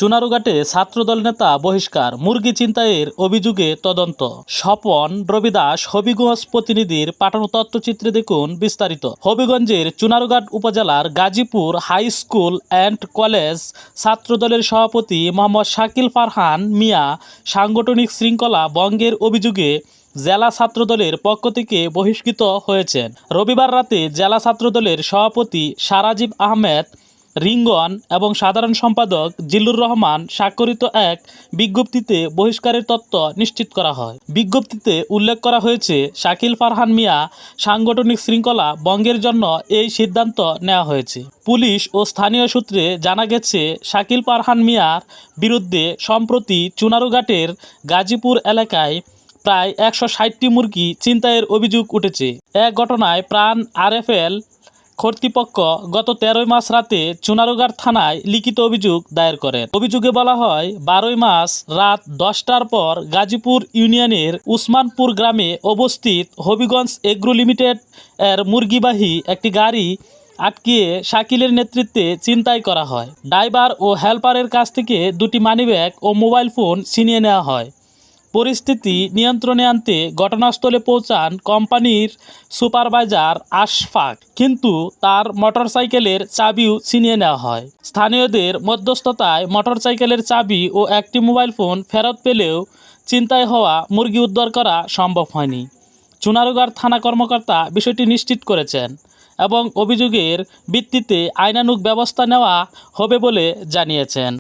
চুনারুঘাটে ছাত্রদল নেতা বহিষ্কার, মুরগি ছিনতাইয়ের অভিযোগে তদন্ত। স্বপন রবিদাস হবিগঞ্জ প্রতিনিধির পাঠানো তথ্যচিত্রে দেখুন বিস্তারিত। হবিগঞ্জের চুনারুঘাট উপজেলার Gazipur high school and college ছাত্রদলের সভাপতি মোহাম্মদ শাকিল ফারহান মিয়া সাংগঠনিক শৃঙ্খলা ভঙ্গের অভিযোগে জেলা ছাত্রদলের পক্ষ থেকে বহিষ্কৃত হয়েছেন। রবিবার রাতে জেলা ছাত্রদলের সভাপতি সারাজিব আহমেদ রিঙ্গন এবং সাধারণ সম্পাদক জিল্লুর রহমান স্বাক্ষরিত এক বিজ্ঞপ্তিতে বহিষ্কারের তথ্য নিশ্চিত করা হয়। বিজ্ঞপ্তিতে উল্লেখ করা হয়েছে, শাকিল ফারহান মিয়া সাংগঠনিক শৃঙ্খলা ভঙ্গের জন্য এই সিদ্ধান্ত নেওয়া হয়েছে। পুলিশ ও স্থানীয় সূত্রে জানা গেছে, শাকিল ফারহান মিয়ার বিরুদ্ধে সম্প্রতি চুনারুঘাটের গাজীপুর এলাকায় প্রায় 160টি মুরগি ছিনতাইয়ের অভিযোগ উঠেছে। এক ঘটনায় প্রাণ আরএফএল কর্তৃপক্ষ গত 13 মার্চ রাতে চুনারুঘাট থানায় লিখিত অভিযোগ দায়ের করেন। অভিযোগে বলা হয়, 12 মার্চ রাত 10টার পর গাজীপুর ইউনিয়নের উসমানপুর গ্রামে অবস্থিত হবিগঞ্জ এগ্রো লিমিটেড এর মুরগিবাহী একটি গাড়ি আটকিয়ে শাকিলের নেতৃত্বে ছিনতাই করা হয়। ড্রাইভার ও হেলপারের কাছ থেকে দুটি মানিব্যাগ ও মোবাইল ফোন ছিনিয়ে নেওয়া হয়। পরিস্থিতি নিয়ন্ত্রণে আনতে ঘটনাস্থলে পৌঁছান কোম্পানির সুপারভাইজার আশফাক, কিন্তু তার মোটরসাইকেলের চাবিও ছিনিয়ে নেওয়া হয়। স্থানীয়দের মধ্যস্থতায় মোটরসাইকেলের চাবি ও একটি মোবাইল ফোন ফেরত পেলেও ছিনতাই হওয়া মুরগি উদ্ধার করা সম্ভব হয়নি। চুনারুঘাট থানা কর্মকর্তা বিষয়টি নিশ্চিত করেছেন এবং অভিযোগের ভিত্তিতে আইনানুগ ব্যবস্থা নেওয়া হবে বলে জানিয়েছেন।